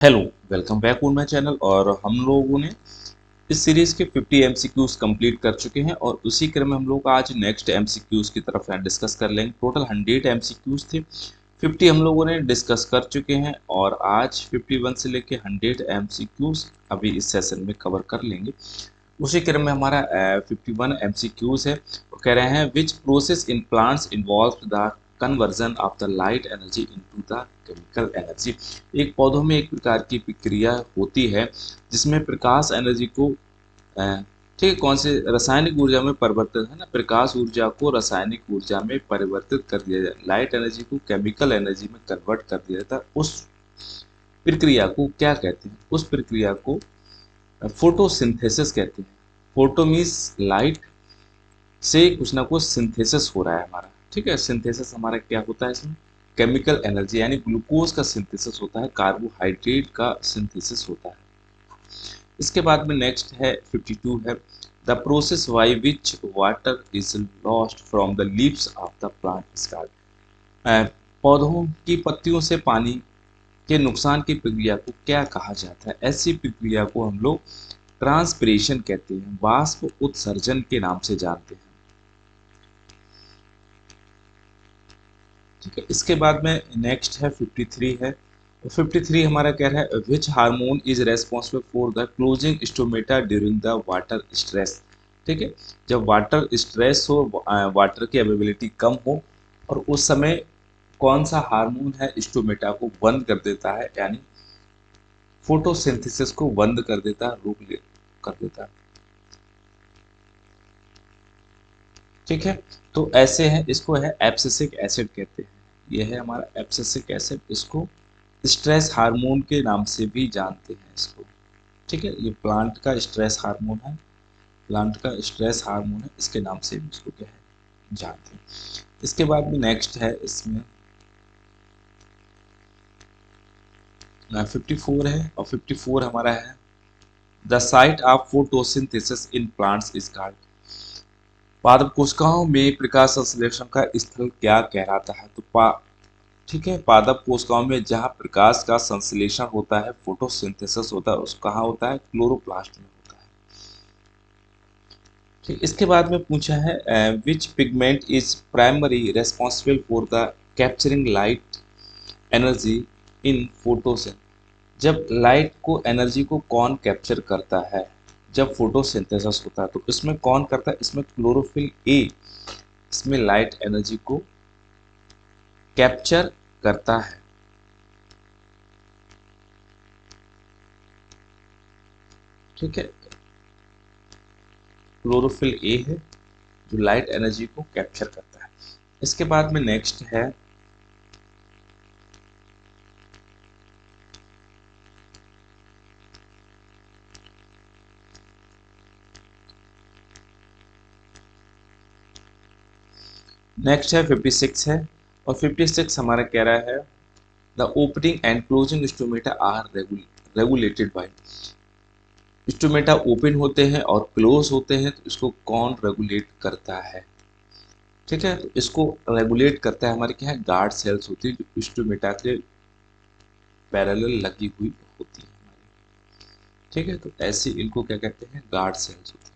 Hello, welcome back on my channel. और हम लोगों ने इस सीरीज के 50 एमसीक्यूज कंप्लीट कर चुके हैं और उसी क्रम में हम लोग आज नेक्स्ट एमसीक्यूज की तरफ डिस्कस कर लेंगे। टोटल 100 एमसीक्यूज थे, 50 हम लोगों ने डिस्कस कर चुके हैं और आज 51 से लेके 100 एमसीक्यूज अभी इस सेशन में कवर कर लेंगे। उसी क्रम में हमारा 51 एमसीक्यूज है। वो कह रहे हैं which process in plants involve the conversion of the light energy into the chemical energy. एक पौधों में एक प्रकार की प्रक्रिया होती है जिसमें प्रकाश एनर्जी को ठीक है, कौन से रासायनिक ऊर्जा में परिवर्तित है ना, प्रकाश ऊर्जा को रासायनिक ऊर्जा में परिवर्तित कर दिया जाए, लाइट एनर्जी को केमिकल एनर्जी में कन्वर्ट कर दिया जाता है। उस प्रक्रिया को क्या कहते हैं? उस प्रक्रिया को फोटोसिंथेसिस कहते हैं। फोटो मीन्स लाइट से कुछ ना कुछ सिंथेसिस हो रहा है हमारा। ठीक है, सिंथेसिस हमारा क्या होता है इसमें? केमिकल एनर्जी, यानी ग्लूकोज का सिंथेसिस होता है, कार्बोहाइड्रेट का सिंथेसिस होता है। इसके बाद में नेक्स्ट है 52 है the process by which water is lost from the leaves of the plant is called. पौधों की पत्तियों से पानी के नुकसान की प्रक्रिया को क्या कहा जाता है? ऐसी प्रक्रिया को हम लोग ट्रांसपिरेशन कहते हैं, वाष्प उत्सर्जन के नाम से जानते हैं। ठीक है, इसके बाद में नेक्स्ट है 53 है। 53 हमारा कह रहा है which hormone is responsible for the closing stomata during the water stress. ठीक है, जब वाटर स्ट्रेस हो, वाटर की अवेलेबिलिटी कम हो और उस समय कौन सा हार्मोन है स्टोमेटा को बंद कर देता है, यानी फोटोसिंथेसिस को बंद कर देता है, कर देता है। ठीक है, तो ऐसे है, इसको है एब्सिसिक एसिड कहते हैं। यह है हमारा एब्सिसिक एसिड, इसको स्ट्रेस हार्मोन के नाम से भी जानते हैं इसको। ठीक है, ये प्लांट का स्ट्रेस हार्मोन है, प्लांट का स्ट्रेस हार्मोन है, इसके नाम से भी इसको क्या है जानते हैं। इसके बाद में नेक्स्ट है इसमें 54 है और 54 हमारा है the site of photosynthesis in plants is called. पादप कोशिकाओं में प्रकाश संश्लेषण का स्थल क्या कहलाता है? तो ठीक है, पादप कोशिकाओं में जहाँ प्रकाश का संश्लेषण होता है, फोटोसिंथेसिस होता है, उस कहाँ होता है? क्लोरोप्लास्ट में होता है। ठीक, इसके बाद में पूछा है which pigment is primary responsible for the capturing light energy in photosynth. जब लाइट को एनर्जी को कौन कैप्चर करता है? जब फोटोसिंथेसिस होता है तो इसमें कौन करता है? इसमें क्लोरोफिल ए इसमें लाइट एनर्जी को कैप्चर करता है। ठीक है, क्लोरोफिल ए है जो लाइट एनर्जी को कैप्चर करता है। इसके बाद में नेक्स्ट है नेक्स्ट है 56 है और 56 हमारा कह रहा है the opening and closing stomata are regulated by. Stomata open होते हैं और क्लोज होते हैं तो इसको कौन रेगुलेट करता है? ठीक है, तो इसको रेगुलेट करता है हमारे क्या है, गार्ड सेल्स होती है जो स्टोमेटा के पैरेलल लगी हुई होती है हमारी। ठीक है, तो ऐसे इनको क्या कहते हैं? गार्ड सेल्स होती हैं।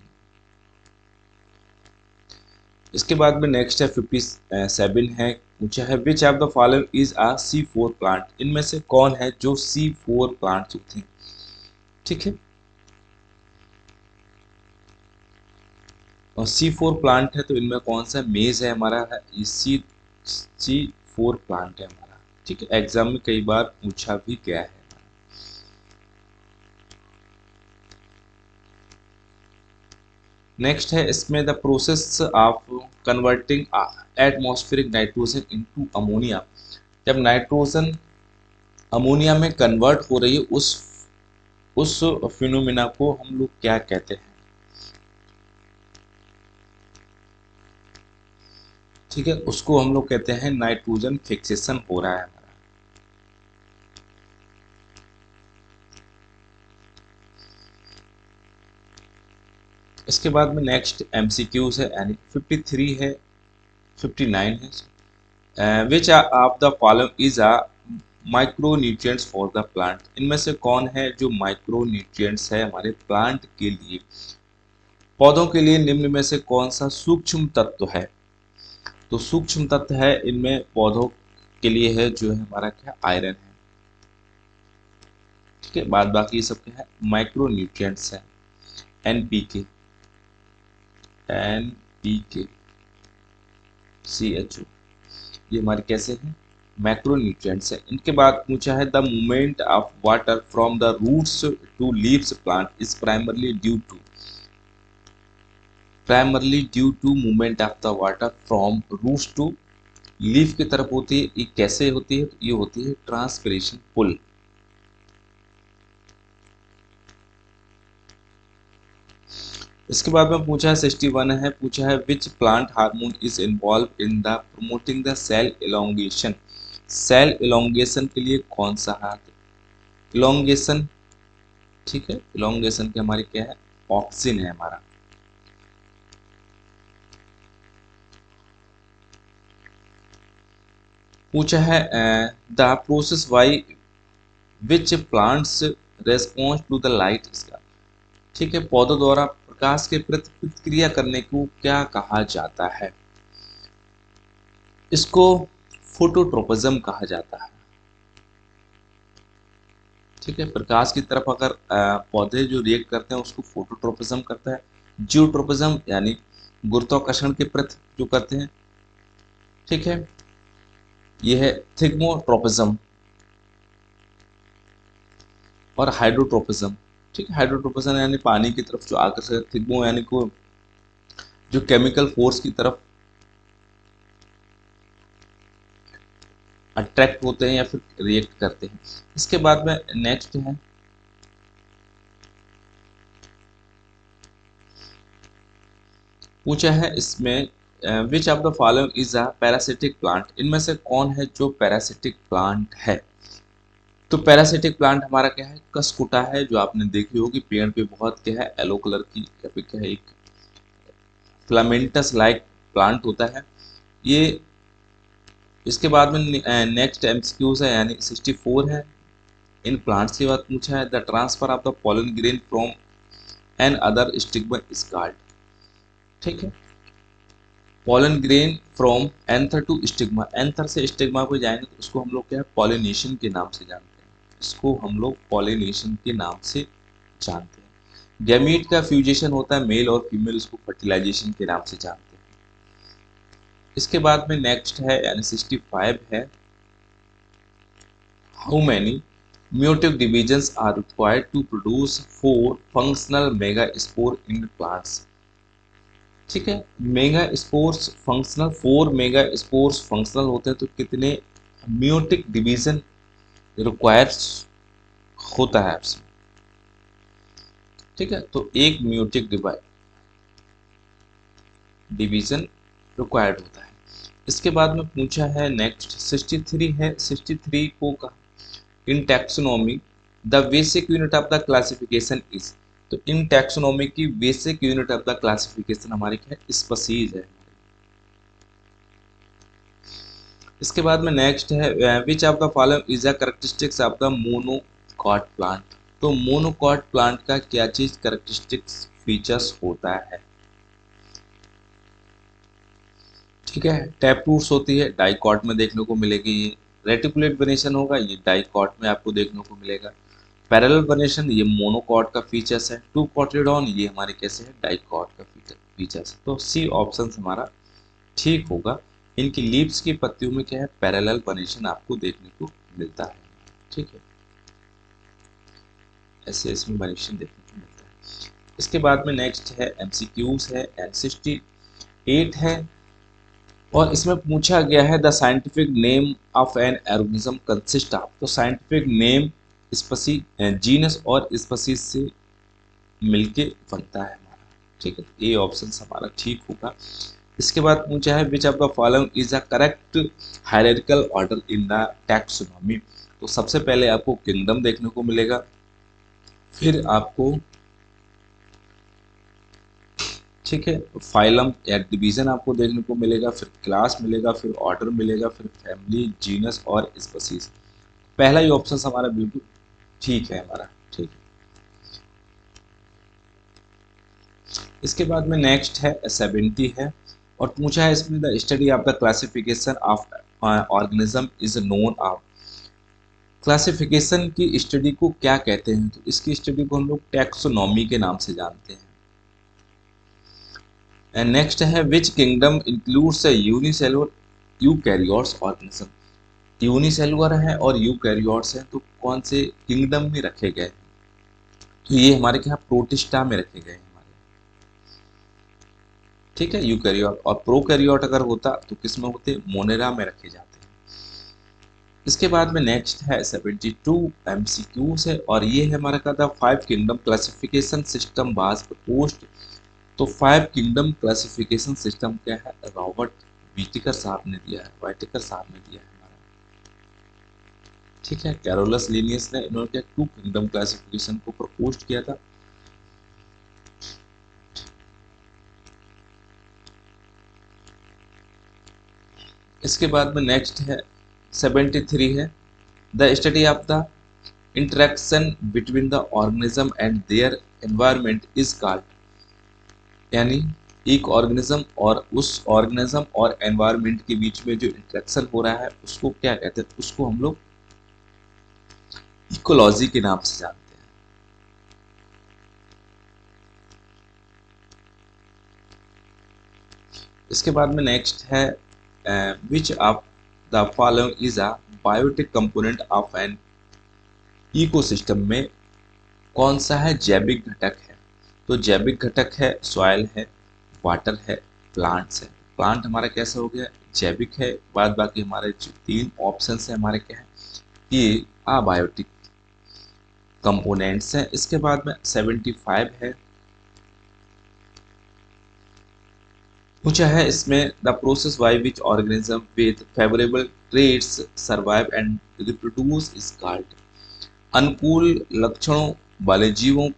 इसके बाद में नेक्स्ट है 57 है, पूछा है which of the following is a C4 plant. इनमें से कौन है जो C4 प्लांट होते हैं? ठीक है, और C4 प्लांट है तो इनमें कौन सा मेज है हमारा? है C4 प्लांट है हमारा। ठीक है, एग्जाम में कई बार पूछा भी गया है। नेक्स्ट है इसमें the process of converting atmospheric nitrogen into ammonia. जब नाइट्रोजन अमोनिया में कन्वर्ट हो रही है उस फिनोमिना को हम लोग क्या कहते हैं? ठीक है, उसको हम लोग कहते हैं नाइट्रोजन फिक्सेशन हो रहा है हमारा। इसके बाद में नेक्स्ट एमसीक्यूज है, यानी 53 है, 59 है। Which of the following is a micro nutrients for the plant. इनमें से कौन है जो माइक्रो न्यूट्रिएंट्स है हमारे प्लांट के लिए, पौधों के लिए निम्न में से कौन सा सूक्ष्म तत्व है? तो सूक्ष्म तत्व है इनमें पौधों के लिए है जो है हमारा क्या, आयरन है। ठीक है, बाद बाकी सब क्या है, माइक्रो न्यूट्रिएंट्स है। एनपीके, एनपीके, CHO, ये हमारे कैसे हैं, मैक्रो न्यूट्रिएंट्स है। इनके बाद पूछा है the movement of water from the roots to leaves plant is primarily due to movement of the water from roots to leaf की तरफ होती है। ये कैसे होती है, ये होती है ट्रांसपिरेशन पुल। इसके बाद में पूछा है 61 है, पूछा है which plant hormone is involve in the promoting the cell elongation. Cell elongation के लिए कौन सा है, इलोंगेशन, ठीक है, इलोंगेशन के हमारी क्या है, ऑक्सिन है हमारा। पूछा है the process by which plants response to the light, इसका ठीक है, पौधों द्वारा प्रकाश के प्रति प्रतिक्रिया करने को क्या कहा जाता है? इसको फोटोट्रोपिज्म कहा जाता है। ठीक है, प्रकाश की तरफ अगर पौधे जो रिएक्ट करते हैं उसको फोटोट्रोपिज्म करता है। जियोट्रोपिज्म यानी गुरुत्वाकर्षण के प्रति जो करते हैं, ठीक है, यह है थिग्मोट्रोपिज्म और हाइड्रोट्रोपिज्म। ठीक है, हाइड्रोट्रोपिज्म यानी पानी की तरफ जो आकर्षण, थिग्मो यानी को जो केमिकल फोर्स की तरफ अट्रैक्ट होते हैं या फिर रिएक्ट करते हैं। इसके बाद में नेक्स्ट है पूछा है इसमें विच of the following is a parasitic plant, इनमें से कौन है जो पैरासिटिक प्लांट है? तो पैरासिटिक प्लांट हमारा क्या है, कसकुटा है, जो आपने देखी होगी पेड़ पे बहुत क्या है, येलो कलर की या फिर क्या है, एक फिलामेंटस लाइक प्लांट होता है ये। इसके बाद में नेक्स्ट एमसीक्यूज है यानी 64 है। इन प्लांट्स के बाद पूछा है the transfer of the pollen grain from an other stigma is called. ठीक है, pollen grain from anther to stigma, anther से स्टिग्मा पे जाएंगे तो उसको हम लोग क्या है, पॉलिनेशन के नाम से जानते हैं। इसको हम लोग पॉलिनेशन के नाम से जानते हैं। गैमीट का फ्यूजेशन होता है मेल और फीमेल, उसको फर्टिलाइजेशन के नाम से जानते हैं। इसके बाद में नेक्स्ट है यानी 65 है, how many meiotic divisions are required to produce 4 functional megaspore in plants। ठीक है, mega spores functional, 4 mega spores functional होते हैं तो कितने म्यूटिक डिवीजन रिक्वायर्स होता है आपसे? ठीक है, तो एक म्यूटिक डिवीजन रिक्वायर्ड होता है। इसके बाद में पूछा है नेक्स्ट 63 है, 63 को कहा in taxonomy the basic unit of the classification is. तो इन टैक्सोनॉमी की basic unit of the classification हमारी क्या है, स्पीशीज है। इसके बाद में नेक्स्ट है which of the following is a characteristics of the monocot plant. तो मोनोकॉट प्लांट का क्या चीज कैरेक्टरिस्टिक्स फीचर्स होता है? ठीक है, टैप रूट्स होती है, डाइकॉट में देखने को मिलेगी। ये रेटिकुलेट वेनेशन होगा, ये डाइकॉट में आपको देखने को मिलेगा। पैरेलल वेनेशन ये मोनोकॉट का फीचर्स है। टू कॉटिलेडॉन ये हमारे कैसे है, डाइकॉट का फीचर्स है। तो सी ऑप्शन हमारा ठीक होगा। इनकी लीव्स की पत्तियों में क्या है, पैरेलल वेनेशन आपको देखने को मिलता है। ठीक है, ऐसे इसमें वेनेशन देखने को मिलता है। इसके बाद में नेक्स्ट है एमसीक्यूज है, N68 है और इसमें पूछा गया है the scientific name of an organism consist of. तो साइंटिफिक नेम स्पीसी, जीनस और स्पीसीज से मिलके बनता है हमारा। ठीक है, ये ऑप्शन हमारा ठीक होगा। इसके बाद पूछा है which of the following is a correct hierarchical order in the taxonomy. तो सबसे पहले आपको किंगडम देखने को मिलेगा, फिर आपको ठीक है फाइलम या डिवीजन आपको देखने को मिलेगा, फिर क्लास मिलेगा, फिर ऑर्डर मिलेगा, फिर फैमिली, जीनस और स्पीसीज। पहला ही ऑप्शन हमारा बिल्कुल ठीक है हमारा। ठीक है, इसके बाद में नेक्स्ट है 70 है, और पूछा है इसमें the study of the classification of organism is known of. Classification की स्टडी को क्या कहते हैं, तो इसकी स्टडी को हम लोग टैक्सोनॉमी के नाम से जानते हैं। एंड नेक्स्ट है which kingdom includes unicellular eukaryotes organism. Unicellular है और यूकैरियोट्स हैं, तो कौन से किंगडम में रखे गए, तो ये हमारे क्या प्रोटिस्टा में रखे गए हैं हमारे। ठीक है, यूकैरियोट, और प्रोकैरियोट अगर होता तो किस में होते, मोनेरा में रखे जाते हैं। इसके बाद में नेक्स्ट है 72 एमसीक्यूज है, और ये है हमारा का 5 kingdom classification system was proposed. तो 5 किंगडम क्लासिफिकेशन सिस्टम क्या है, रॉबर्ट व्हिटेकर साहब ने दिया है, व्हाइटेकर साहब ने दिया है हमारा। ठीक है, कैरोलस लिनियस ने इन्होंने क्या 2 किंगडम क्लासिफिकेशन को प्रपोज किया था। इसके बाद में नेक्स्ट है 73 है the study of the interaction between the organism and their environment is called. यानी एक ऑर्गेनिज्म और उस ऑर्गेनिज्म और एनवायरनमेंट के बीच में जो इंटरेक्शन हो रहा है उसको क्या कहते हैं, उसको हम लोग इकोलॉजी के नाम से जानते हैं। इसके बाद में नेक्स्ट है which of the following is a biotic component of an ecosystem में कौन सा है जैविक घटक है, तो जैविक घटक है सॉइल है, वाटर है, प्लांट्स है। प्लांट हमारा कैसा हो गया, जैविक है। बाद बाकी हमारे जो 3 ऑप्शन है हमारे क्या है, ये अबायोटिक कंपोनेंट्स हैं। इसके बाद में 75 है, पूछा है इसमें the process by which organism with favourable traits survive and reproduce is called. अनुकूल लक्षणों वाले जीवों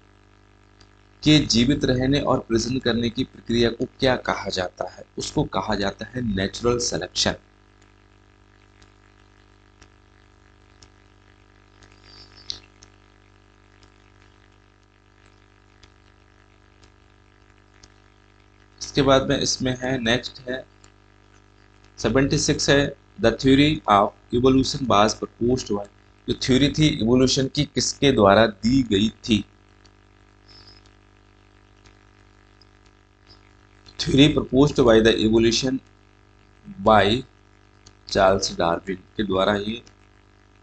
के जीवित रहने और प्रजनन करने की प्रक्रिया को क्या कहा जाता है, उसको कहा जाता है नेचुरल सिलेक्शन। इसके बाद में इसमें है नेक्स्ट है 76 है the theory of evolution was proposed by. जो थ्योरी थी इवोल्यूशन की किसके द्वारा दी गई थी, theory proposed by the evolution by Charles Darwin के द्वारा ये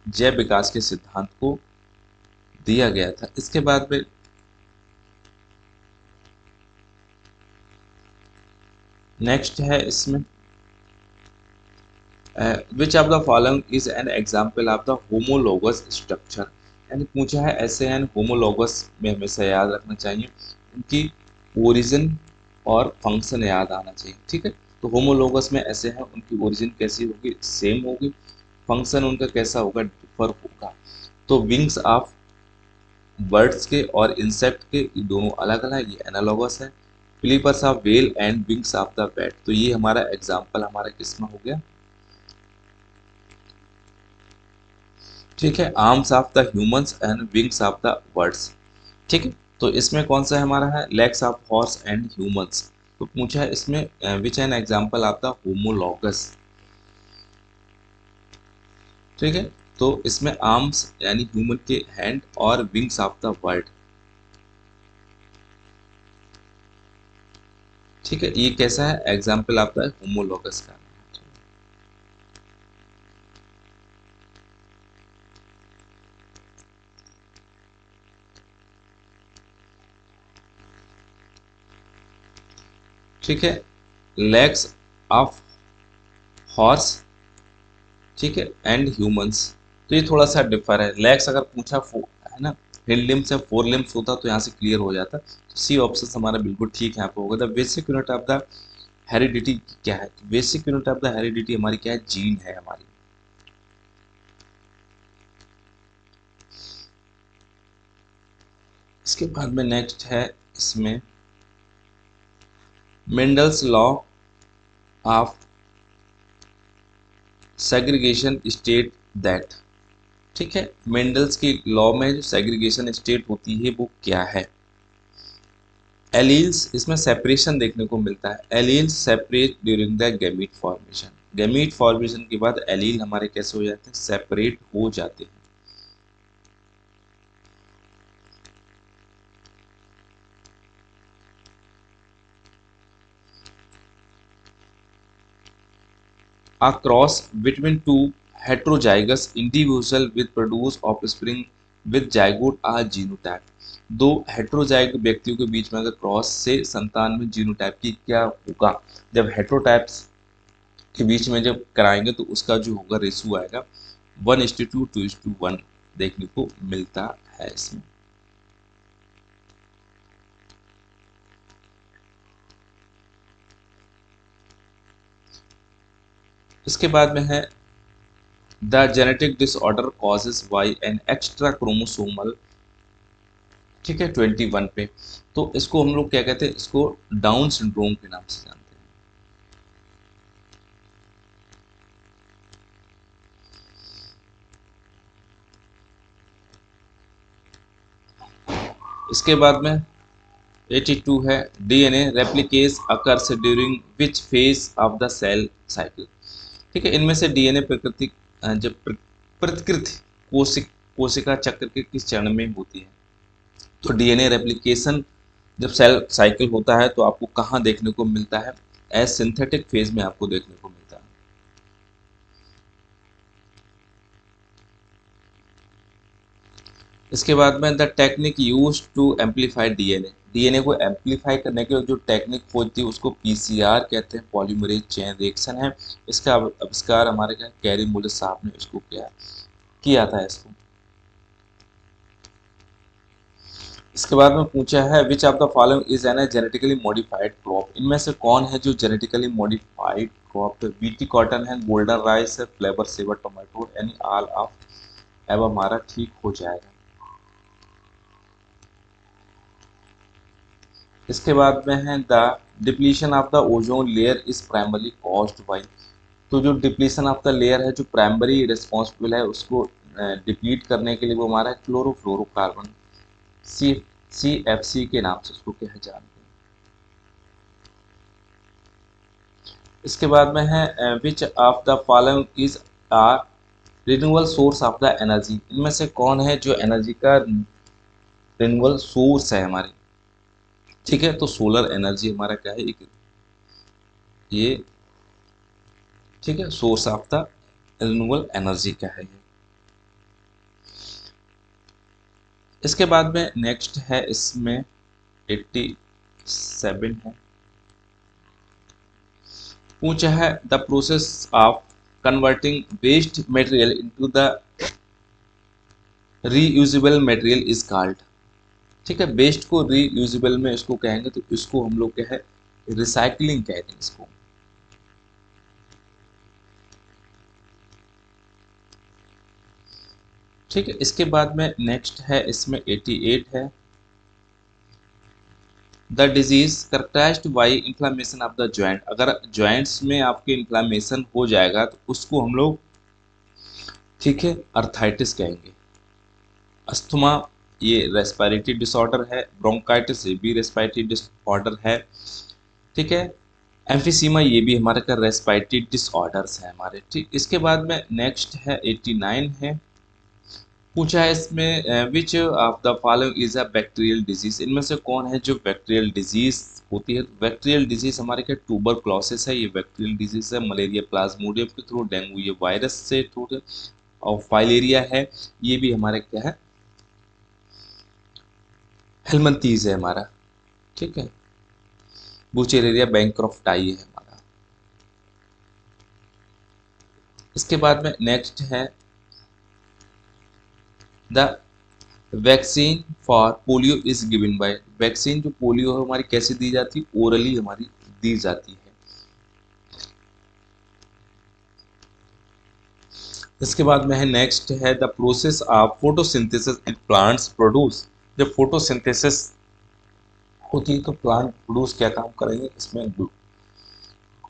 जैव विकास के सिद्धांत को दिया गया था। इसके बाद में नेक्स्ट है इसमें विच of the following is an example of the homologous structure. यानी पूछा है ऐसे एन होमोलोगस में हमेशा याद रखना चाहिए उनकी ओरिजिन और फंक्शन याद आना चाहिए। ठीक है, तो होमोलोगस में ऐसे हैं उनकी ओरिजिन कैसी होगी, सेम होगी, फंक्शन उनका कैसा होगा, डिफर होगा। तो विंग्स ऑफ बर्ड्स के और इंसेक्ट के ये दोनों अलग अलग, ये एनालॉगस है। Flippers of well and wings of the bat, तो ये हमारा एग्जाम्पल हमारा किसमें हो गया। ठीक है, arms of the humans and wings of the birds. ठीक है, तो इसमें कौन सा है हमारा है legs of horse and humans. तो पूछा है इसमें विच an example of the homologous. ठीक है, तो इसमें आर्म्स यानी ह्यूमन के हैंड और विंग्स ऑफ द बर्ड। ठीक है, ये कैसा है एग्जाम्पल ऑफ द होमोलॉगस का। ठीक है, लेग्स ऑफ हॉर्स, ठीक है, एंड ह्यूमंस। तो ये थोड़ा सा डिफर है। लेग्स अगर पूछा है ना हिंड लिम्स या 4 लिम्स होता तो यहाँ से क्लियर हो जाता। तो सी ऑप्शन हमारा बिल्कुल ठीक यहाँ पे होगा। The basic unit of the heredity क्या है, basic unit of the heredity हमारी क्या है, जीन है हमारी। इसके बाद में नेक्स्ट है इसमें Mendel's law of segregation state that. ठीक है, मेंडल्स की लॉ में जो सेग्रीगेशन स्टेट होती है वो क्या है? एलील्स, इसमें सेपरेशन देखने को मिलता है। Alleles separate during the gamete formation. Gamete formation के बाद एलील हमारे कैसे हो जाते हैं? सेपरेट हो जाते हैं। A cross between two heterozygous individual will produce offspring with zygote a genotype। दो हेट्रोजाइग व्यक्तियों के बीच में अगर क्रॉस से संतान में जीनोटाइप की क्या होगा? जब हेट्रोटाइप्स के बीच में जब कराएंगे तो उसका जो होगा रेशो आएगा 1:2 2:1 देखने को मिलता है इसमें। इसके बाद में है the genetic disorder causes bye an extra chromosomal, ठीक है, 21 पे। तो इसको हम लोग क्या कहते हैं? इसको डाउन सिंड्रोम के नाम से जानते हैं। इसके बाद में 82 है DNA replicase occurs during which phase of the cell cycle. ठीक है, इनमें से डीएनए प्रकृति जब प्रतिकृति कोशिका चक्र के किस चरण में होती है? तो डीएनए रेप्लिकेशन जब सेल साइकिल होता है तो आपको कहाँ देखने को मिलता है? एज सिंथेटिक फेज में आपको देखने को मिलता है। इसके बाद में the technique use to amplify DNA. DNA को एम्पलीफाई करने के जो टेक्निक होती है उसको पीसीआर कहते हैं, पॉलीमरेज चेन रिएक्शन है। इसका आविष्कार हमारे क्या कैरी मूलर साहब ने इसको किया था इसको। इसके बाद में पूछा है which of the following is an genetically modified crop. इनमें से कौन है जो जेनेटिकली मॉडिफाइड क्रॉप है? बीटी कॉटन है, गोल्डन राइस है, फ्लेवर सेवर टोमेटो, यानी ऑल ऑफ अब हमारा ठीक हो जाएगा। इसके बाद में है the depletion of the ozone layer is primarily caused by. तो जो डिप्लीशन ऑफ द लेयर है जो प्राइमरी रिस्पॉन्सिबल है उसको डिप्लीट करने के लिए वो हमारा क्लोरोफ्लोरोकार्बन, सी CFC के नाम से उसको कहा जानते हैं। इसके बाद में है which of the following is a renewal source of the energy. इनमें से कौन है जो एनर्जी का रिन्यूअल सोर्स है हमारे? ठीक है, तो सोलर एनर्जी हमारा क्या है? एक ये, ठीक है, source of the renewable energy क्या है ये। इसके बाद में नेक्स्ट है इसमें 87 है, पूछा है the process of converting waste material into the reusable material is called. ठीक है, वेस्ट को रीयूजेबल में इसको कहेंगे तो इसको हम लोग क्या है? रिसाइकलिंग कहते हैं इसको। ठीक है, इसके बाद में नेक्स्ट है इसमें 88 है the disease characterised by inflammation of the joint. अगर ज्वाइंट्स में आपके इन्फ्लामेशन हो जाएगा तो उसको हम लोग, ठीक है, अर्थाइटिस कहेंगे। अस्थमा ये रेस्पिरेटरी डिसऑर्डर है, ब्रोंकाइटिस ये भी रेस्पिरेटरी डिसऑर्डर है। ठीक है, एम्फिसीमा ये भी हमारे का रेस्पिरेटरी डिसऑर्डर्स है हमारे। ठीक, इसके बाद में नेक्स्ट है 89 है, पूछा है इसमें विच of the following is a bacterial disease. इनमें से कौन है जो बैक्टीरियल डिजीज होती है? बैक्टीरियल डिजीज हमारे क्या ट्यूबरक्लोसिस है, ये बैक्टीरियल डिजीज है। मलेरिया प्लाज्मोडियम के थ्रू, डेंगू ये वायरस से थ्रू, और फाइलेरिया है ये भी हमारे क्या है? हेलमंथीज है हमारा। ठीक है, बुचेरेरिया बैंक्रॉफ्टाई है हमारा। इसके बाद में नेक्स्ट है the vaccine for polio is given by. Vaccine जो पोलियो है हमारी कैसे दी जाती है? ओरली हमारी दी जाती है। इसके बाद में है नेक्स्ट है the process of photosynthesis in plants produce. जब फोटोसिंथेसिस होती है तो प्लांट प्रोड्यूस क्या काम करेंगे? इसमें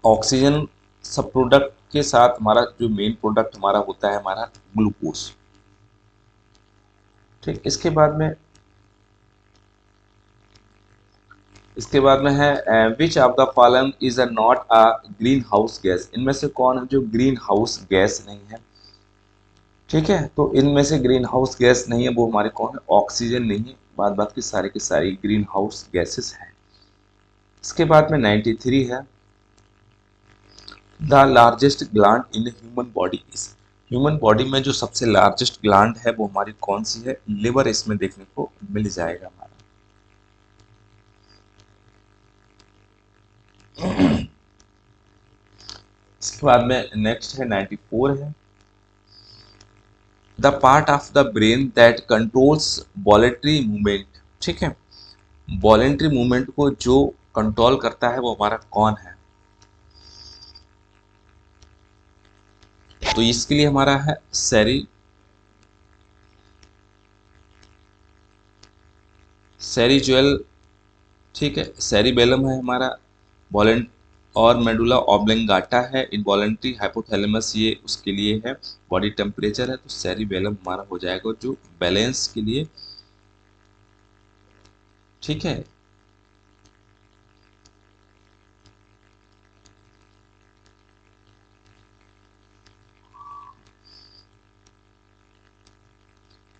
ऑक्सीजन सब प्रोडक्ट के साथ हमारा जो मेन प्रोडक्ट हमारा होता है हमारा ग्लूकोज। ठीक, इसके बाद में है which of the following is a not a green house gas, इनमें से कौन है जो ग्रीन हाउस गैस नहीं है। ठीक है, तो इनमें से ग्रीन हाउस गैस नहीं है वो हमारे कौन है, ऑक्सीजन नहीं है, बाद की सारी ग्रीन हाउस गैसेस हैं। इसके बाद में 93 है the largest gland in human body is, human body में जो सबसे लार्जेस्ट ग्लैंड है वो हमारी कौन सी है, लिवर इसमें देखने को मिल जाएगा हमारा। इसके बाद में नेक्स्ट है 94 है the part of the brain that controls voluntary movement. ठीक है, वॉलेंट्री मूवमेंट को जो कंट्रोल करता है वो हमारा कौन है, तो इसके लिए हमारा है सेरिजुअल। ठीक है, सेरिबेलम है हमारा, वॉलेंट और मेडुला ऑब्लिंगाटा है, इनवॉलेंट्री हाइपोथैलेमस ये उसके लिए है, बॉडी टेम्परेचर है, तो सेरिबेलम हमारा हो जाएगा जो बैलेंस के लिए। ठीक है,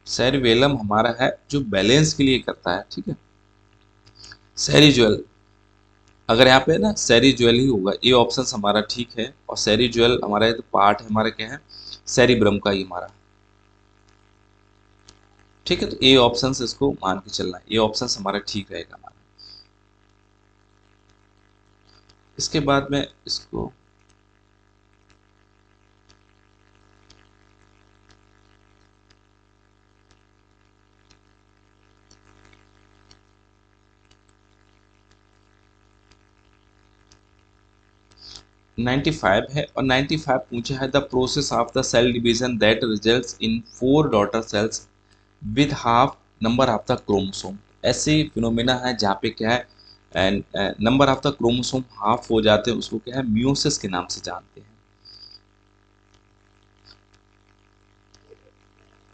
सेरिबेलम हमारा है जो बैलेंस के लिए करता है। ठीक है, सेरिजुअल, अगर यहाँ पे ना सेरिजुअल ही होगा, ये ऑप्शन हमारा ठीक है, और सेरिजुअल हमारा तो पार्ट है हमारा क्या है, सेरिब्रम का ही हमारा। ठीक है, तो ए ऑप्शन से इसको मान के चलना है, ये ऑप्शन हमारा ठीक रहेगा हमारा। इसके बाद में इसको 95 है, और 95 पूछा है the process of the cell division that results in 4 daughter cells with half number of the chromosome. ऐसे फिनोमेना है जहाँ पे क्या है and number of the chromosome half हो जाते हैं, उसको क्या है मियोसिस के नाम से जानते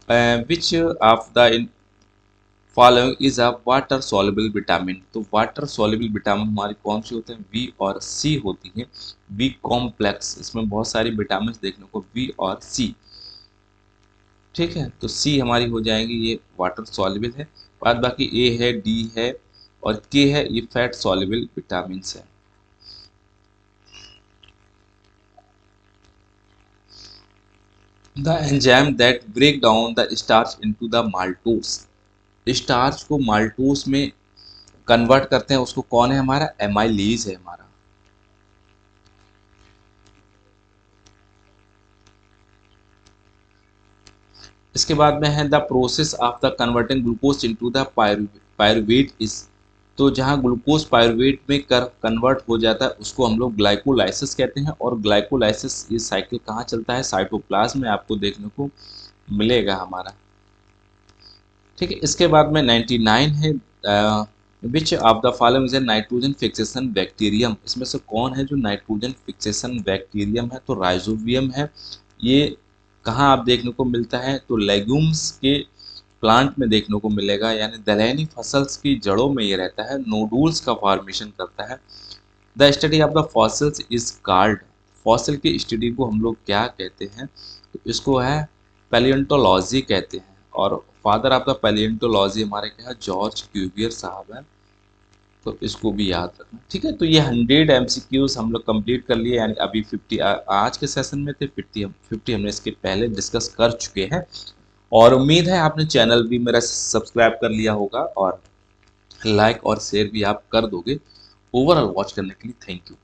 हैं। विच of the following is a water soluble vitamin, तो वाटर सॉल्युबल विटामिन हमारी कौन सी होते हैं, बी और सी होती है, बी कॉम्प्लेक्स, इसमें बहुत सारी विटामिन देखने को बी और सी। ठीक है, तो सी हमारी हो जाएगी, ये वाटर सॉल्युबल है, बाद बाकी ए है, डी है और के है, ये फैट सॉल्युबल विटामिन है। The enzyme that break down the starch into the maltose, starch को माल्टोस में कन्वर्ट करते हैं, उसको कौन है हमारा, एमाइलेज है हमारा। इसके बाद में है the process of the converting glucose into the pyruvate is, तो जहाँ ग्लूकोज पायरुवेट में कन्वर्ट हो जाता है उसको हम लोग ग्लाइकोलाइसिस कहते हैं, और ग्लाइकोलाइसिस ये साइकिल कहाँ चलता है, साइटोप्लाज्म में आपको देखने को मिलेगा हमारा। ठीक है, इसके बाद में 99 है which of the following is A nitrogen fixation bacterium, इसमें से कौन है जो नाइट्रोजन फिक्सेशन बैक्टीरियम है, तो राइजोबियम है। ये कहाँ आप देखने को मिलता है, तो लेग्यूम्स के प्लांट में देखने को मिलेगा, यानी दलहनी फसल्स की जड़ों में ये रहता है, नोडूल्स का फॉर्मेशन करता है। The study of the fossils is called, fossil की स्टडी को हम लोग क्या कहते हैं, तो इसको है पैलियोंटोलॉजी कहते हैं, और फादर ऑफ द पैलियोंटोलॉजी हमारे क्या है, जॉर्ज क्यूवियर साहब हैं, तो इसको भी याद रखना। ठीक है, तो ये 100 एमसीक्यूज हम लोग कंप्लीट कर लिए, यानी अभी 50 आज के सेशन में थे, 50 हमने इसके पहले डिस्कस कर चुके हैं, और उम्मीद है आपने चैनल भी मेरा सब्सक्राइब कर लिया होगा और लाइक और शेयर भी आप कर दोगे। ओवरऑल वॉच करने के लिए थैंक यू।